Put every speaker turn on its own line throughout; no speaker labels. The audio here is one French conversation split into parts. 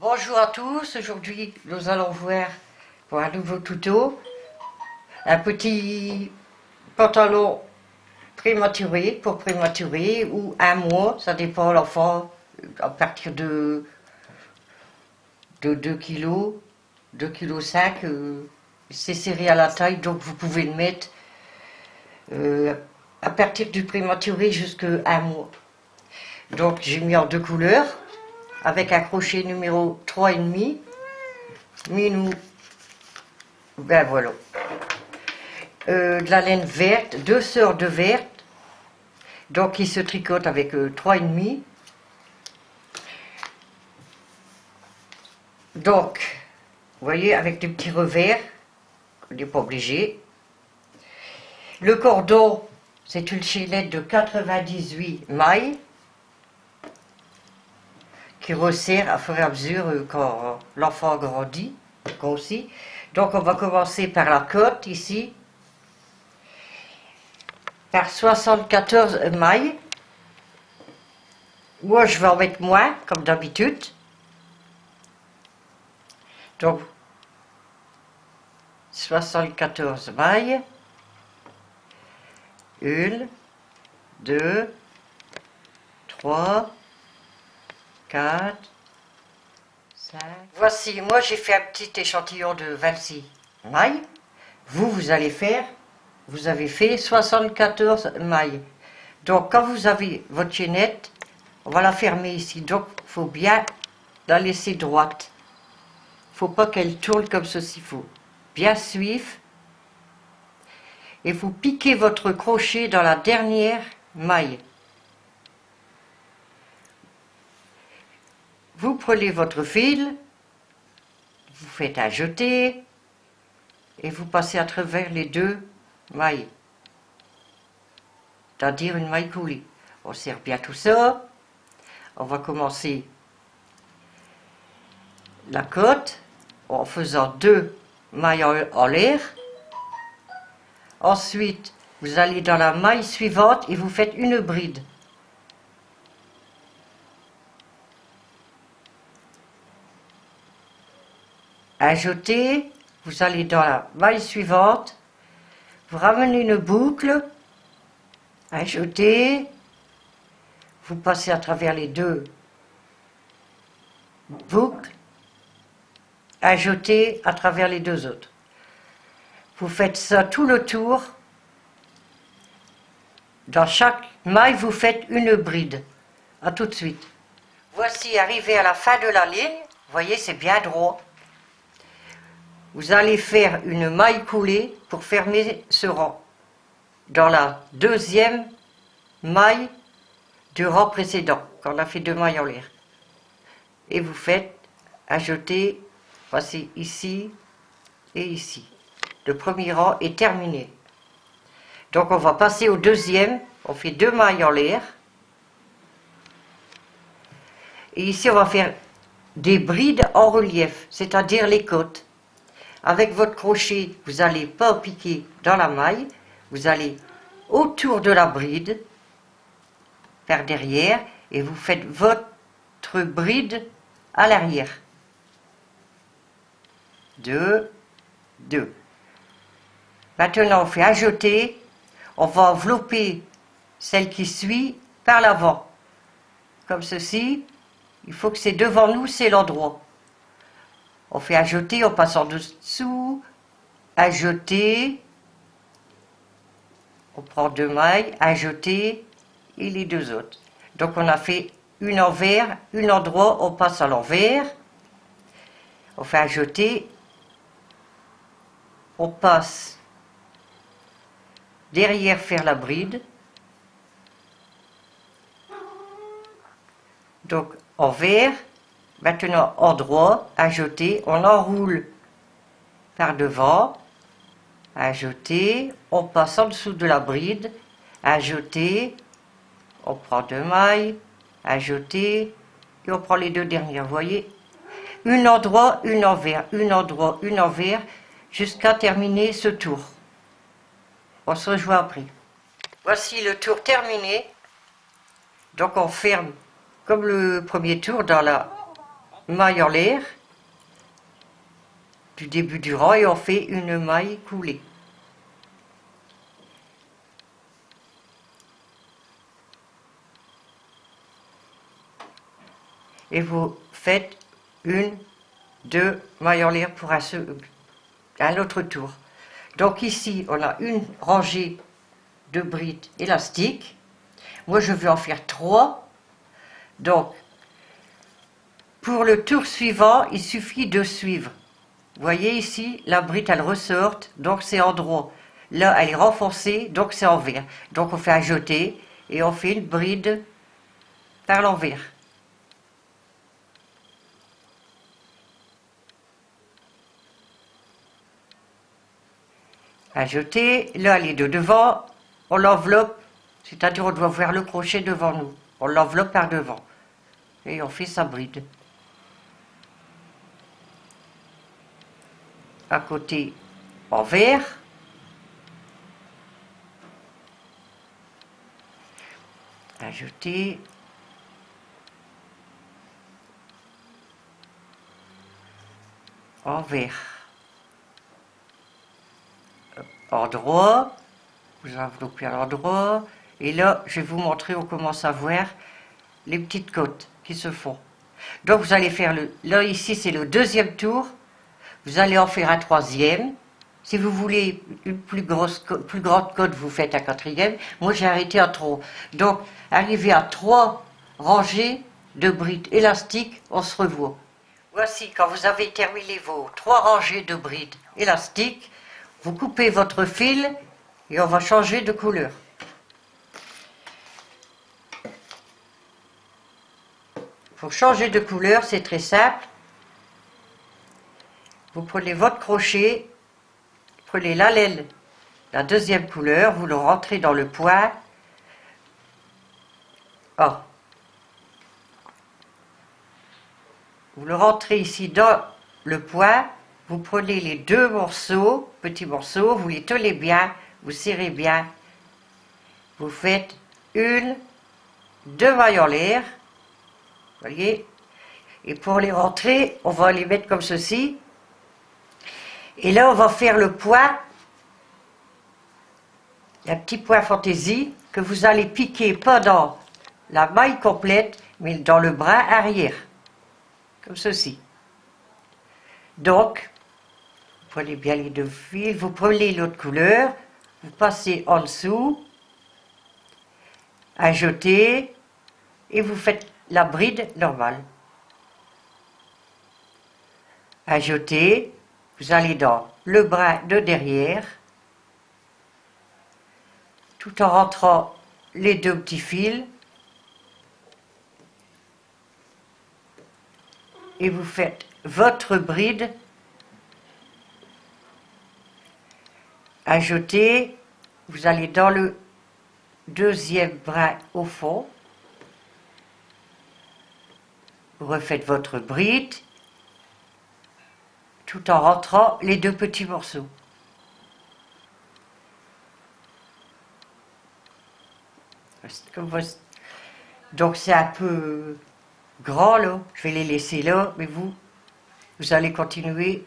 Bonjour à tous, aujourd'hui nous allons voir pour un nouveau tuto un petit pantalon prématuré pour prématuré ou un mois, ça dépend l'enfant à partir de 2 kg, 2,5 kg, c'est serré à la taille donc vous pouvez le mettre à partir du prématuré jusqu'à un mois. Donc j'ai mis en deux couleurs avec un crochet numéro 3,5. Minou, ben voilà. De la laine verte, deux sortes de verte, donc il se tricote avec 3,5. Donc, vous voyez, avec des petits revers, on n'est pas obligé. Le cordon, c'est une chaînette de 98 mailles qui resserre à fur et à mesure quand l'enfant grandit, aussi. Donc on va commencer par la côte ici, par 74 mailles. Moi je vais en mettre moins, comme d'habitude. Donc 74 mailles. 1, 2, 3, 4, 5. Voici, moi j'ai fait un petit échantillon de 26 mailles. Vous allez faire, vous avez fait 74 mailles. Donc quand vous avez votre chaînette, on va la fermer ici. Donc il faut bien la laisser droite. Il ne faut pas qu'elle tourne comme ceci. Il faut bien suivre. Et vous piquez votre crochet dans la dernière maille. Vous prenez votre fil, vous faites un jeté et vous passez à travers les deux mailles, c'est-à-dire une maille coulée. On serre bien tout ça. On va commencer la côte en faisant deux mailles en l'air. Ensuite, vous allez dans la maille suivante et vous faites une bride. Un jeté, vous allez dans la maille suivante, vous ramenez une boucle, un jeté, vous passez à travers les deux boucles, un jeté à travers les deux autres. Vous faites ça tout le tour. Dans chaque maille, vous faites une bride. A tout de suite. Voici arrivé à la fin de la ligne. Vous voyez, c'est bien droit. Vous allez faire une maille coulée pour fermer ce rang. Dans la deuxième maille du rang précédent, quand on a fait deux mailles en l'air. Et vous faites un jeté, voici ici et ici. Le premier rang est terminé. Donc on va passer au deuxième, on fait deux mailles en l'air. Et ici on va faire des brides en relief, c'est-à-dire les côtes. Avec votre crochet, vous n'allez pas piquer dans la maille, vous allez autour de la bride, par derrière, et vous faites votre bride à l'arrière. 2, 2. Maintenant, on fait un jeté, on va envelopper celle qui suit par l'avant. Comme ceci, il faut que c'est devant nous, c'est l'endroit. On fait un jeté, on passe en dessous, un jeté, on prend deux mailles, un jeté et les deux autres. Donc on a fait une envers, une endroit, on passe à l'envers, on fait un jeté, on passe derrière faire la bride, donc envers. Maintenant, endroit, un jeté, on enroule par devant, un jeté, on passe en dessous de la bride, un jeté, on prend deux mailles, un jeté, et on prend les deux dernières, vous voyez. Une endroit, une envers, une endroit, une envers, jusqu'à terminer ce tour. On se rejoint après. Voici le tour terminé. Donc on ferme comme le premier tour dans la mailles en l'air du début du rang et on fait une maille coulée. Et vous faites une, deux mailles en l'air pour un autre tour. Donc ici, on a une rangée de brides élastiques. Moi, je vais en faire 3. Donc, pour le tour suivant, il suffit de suivre. Vous voyez ici, la bride, elle ressort, donc c'est en droit. Là, elle est renfoncée, donc c'est envers. Donc, on fait un jeté et on fait une bride par l'envers. Un jeté, là, elle est de devant, on l'enveloppe, c'est-à-dire on doit voir le crochet devant nous. On l'enveloppe par devant et on fait sa bride. À côté envers, un jeté, envers, endroit, vous enveloppez à l'endroit, et là je vais vous montrer, on commence à voir les petites côtes qui se font. Donc vous allez faire là ici c'est le deuxième tour. Vous allez en faire un troisième. Si vous voulez une plus grande côte, vous faites un quatrième. Moi, j'ai arrêté à 3. Donc, arrivé à 3 rangées de brides élastiques, on se revoit. Voici, quand vous avez terminé vos 3 rangées de brides élastiques, vous coupez votre fil et on va changer de couleur. Pour changer de couleur, c'est très simple. Vous prenez votre crochet, prenez la laine, la deuxième couleur, vous le rentrez dans le point. Oh. Vous le rentrez ici dans le point, vous prenez les 2 morceaux, petits morceaux, vous les tenez bien, vous serrez bien. Vous faites 1, 2 mailles en l'air, voyez. Et pour les rentrer, on va les mettre comme ceci. Et là, on va faire le point, un petit point fantaisie que vous allez piquer pas dans la maille complète, mais dans le bras arrière, comme ceci. Donc, vous prenez bien les 2 fils, vous prenez l'autre couleur, vous passez en dessous, un jeté, et vous faites la bride normale. Un jeté, vous allez dans le bras de derrière, tout en rentrant les 2 petits fils, et vous faites votre bride, un jeté, vous allez dans le deuxième bras au fond, vous refaites votre bride, tout en rentrant les 2 petits morceaux. Donc c'est un peu grand là, je vais les laisser là, mais vous allez continuer,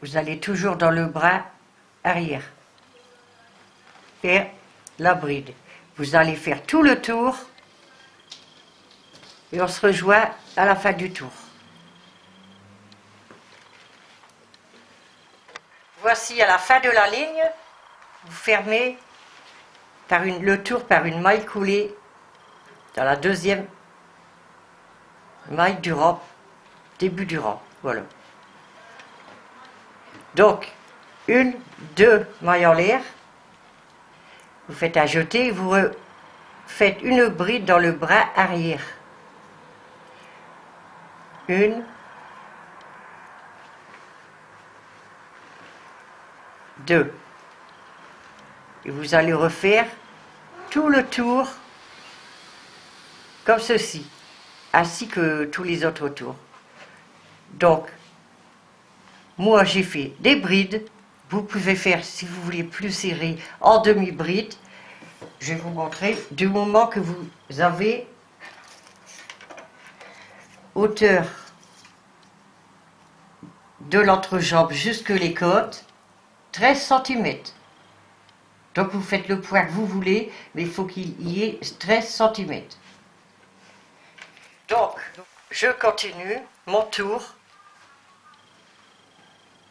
vous allez toujours dans le bras arrière, faire la bride. Vous allez faire tout le tour, et on se rejoint à la fin du tour. Voici à la fin de la ligne, vous fermez le tour par une maille coulée dans la deuxième maille du rang, début du rang, voilà. Donc, 1, 2 mailles en l'air, vous faites un jeté, vous faites une bride dans le bras arrière. 1, 2. Et vous allez refaire tout le tour comme ceci, ainsi que tous les autres tours. Donc, moi j'ai fait des brides. Vous pouvez faire, si vous voulez plus serré, en demi-bride. Je vais vous montrer du moment que vous avez hauteur de l'entrejambe jusque les côtes, 13 cm. Donc vous faites le poids que vous voulez, mais il faut qu'il y ait 13 cm. Donc, je continue mon tour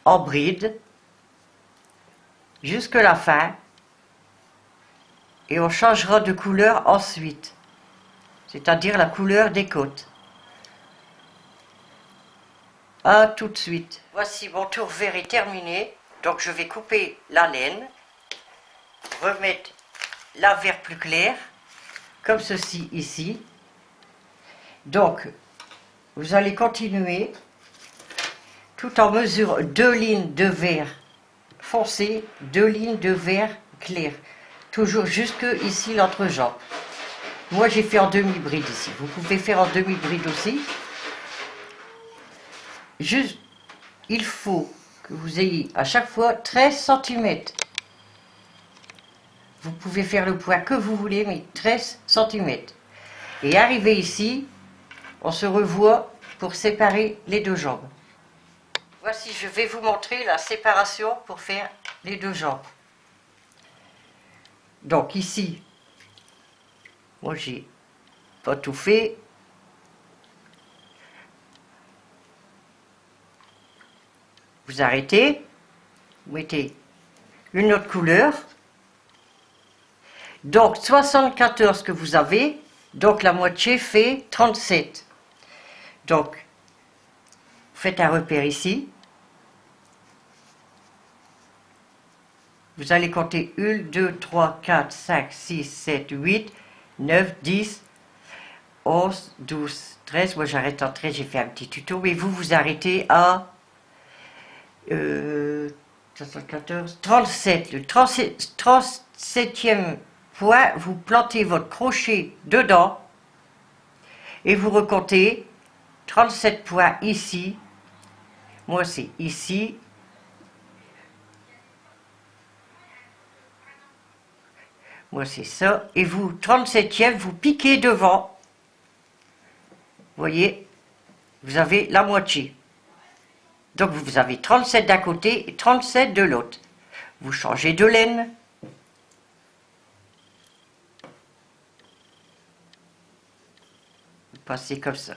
en bride jusque la fin et on changera de couleur ensuite, c'est-à-dire la couleur des côtes. À tout de suite. Voici mon tour vert est terminé, donc je vais couper la laine, remettre la vert plus claire, comme ceci ici. Donc, vous allez continuer tout en mesurant 2 lignes de vert foncé, 2 lignes de vert clair, toujours jusque ici l'entrejambe. Moi j'ai fait en demi-bride ici, vous pouvez faire en demi-bride aussi. Juste, il faut que vous ayez à chaque fois 13 cm. Vous pouvez faire le poids que vous voulez, mais 13 cm. Et arrivé ici, on se revoit pour séparer les deux jambes. Voici, je vais vous montrer la séparation pour faire les deux jambes. Donc ici, moi j'ai pas tout fait. Vous arrêtez, vous mettez une autre couleur. Donc 74 que vous avez, donc la moitié fait 37. Donc, vous faites un repère ici. Vous allez compter 1, 2, 3, 4, 5, 6, 7, 8, 9, 10, 11, 12, 13. Moi j'arrête en 13, j'ai fait un petit tuto, mais vous, vous arrêtez à 74, 37. Le 37e point, vous plantez votre crochet dedans et vous recomptez 37 points ici. Moi c'est ici. Moi c'est ça. Et vous, 37e, vous piquez devant. Vous voyez, vous avez la moitié. Donc vous avez 37 d'un côté et 37 de l'autre. Vous changez de laine. Vous passez comme ça.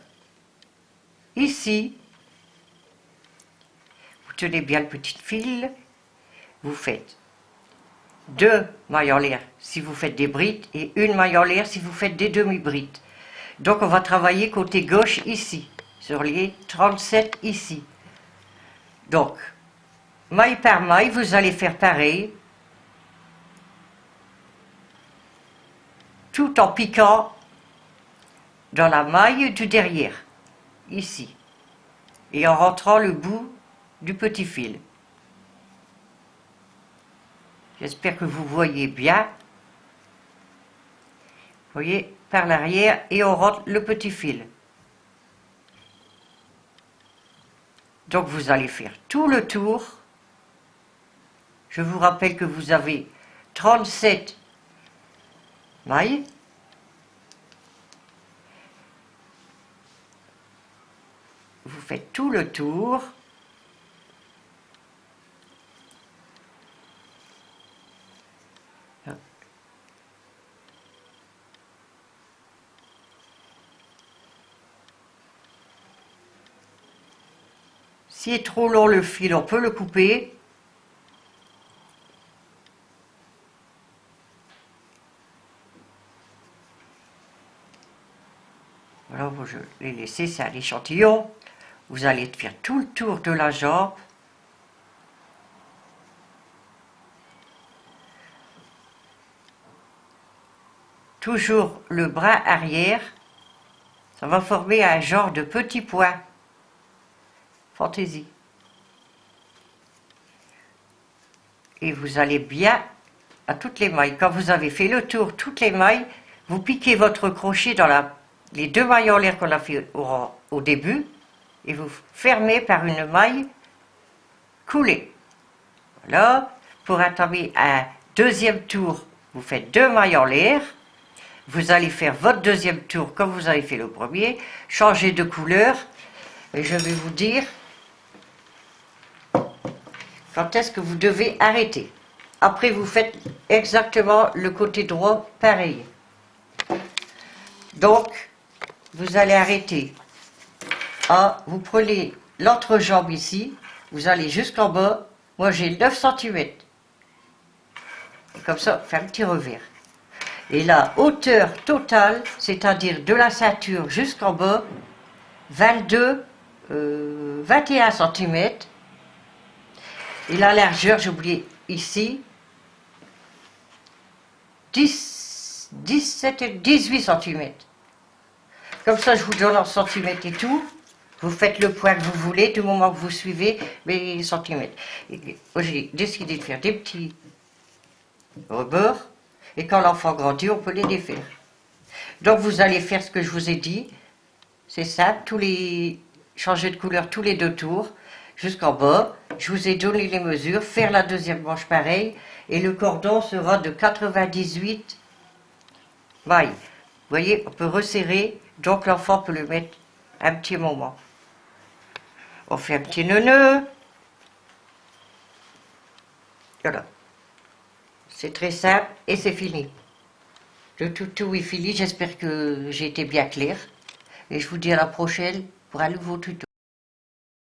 Ici, vous tenez bien le petit fil. Vous faites 2 mailles en l'air si vous faites des brides et 1 maille en l'air si vous faites des demi-brides. Donc on va travailler côté gauche ici, sur les 37 ici. Donc, maille par maille, vous allez faire pareil, tout en piquant dans la maille du derrière, ici, et en rentrant le bout du petit fil. J'espère que vous voyez bien. Vous voyez, par l'arrière, et on rentre le petit fil. Donc vous allez faire tout le tour. Je vous rappelle que vous avez 37 mailles. Vous faites tout le tour. S'il est trop long le fil, on peut le couper. Voilà, je l'ai laissé, c'est un échantillon. Vous allez faire tout le tour de la jambe. Toujours le bras arrière. Ça va former un genre de petit point. Fantaisie. Et vous allez bien à toutes les mailles. Quand vous avez fait le tour, toutes les mailles, vous piquez votre crochet dans les 2 mailles en l'air qu'on a fait au début et vous fermez par une maille coulée. Voilà. Pour entamer un deuxième tour, vous faites 2 mailles en l'air. vous allez faire votre deuxième tour comme vous avez fait le premier, changer de couleur, et je vais vous dire quand est-ce que vous devez arrêter. Après, vous faites exactement le côté droit pareil. Donc, vous allez arrêter. Vous prenez l'entrejambe ici, vous allez jusqu'en bas. Moi, j'ai 9 cm. Comme ça, faire un petit revers. Et la hauteur totale, c'est-à-dire de la ceinture jusqu'en bas, 21 cm. Et la largeur, j'ai oublié ici, 18 cm. Comme ça, je vous donne en centimètres et tout. Vous faites le point que vous voulez, du moment que vous suivez mes centimètres. J'ai décidé de faire des petits rebords. Et quand l'enfant grandit, on peut les défaire. Donc vous allez faire ce que je vous ai dit. C'est simple, changer de couleur tous les 2 tours, jusqu'en bas. Je vous ai donné les mesures, faire la deuxième manche pareil. Et le cordon sera de 98 mailles. Vous voyez, on peut resserrer, donc l'enfant peut le mettre un petit moment. On fait un petit nœud. Voilà. C'est très simple et c'est fini. Le toutou est fini, j'espère que j'ai été bien clair. Et je vous dis à la prochaine pour un nouveau tuto.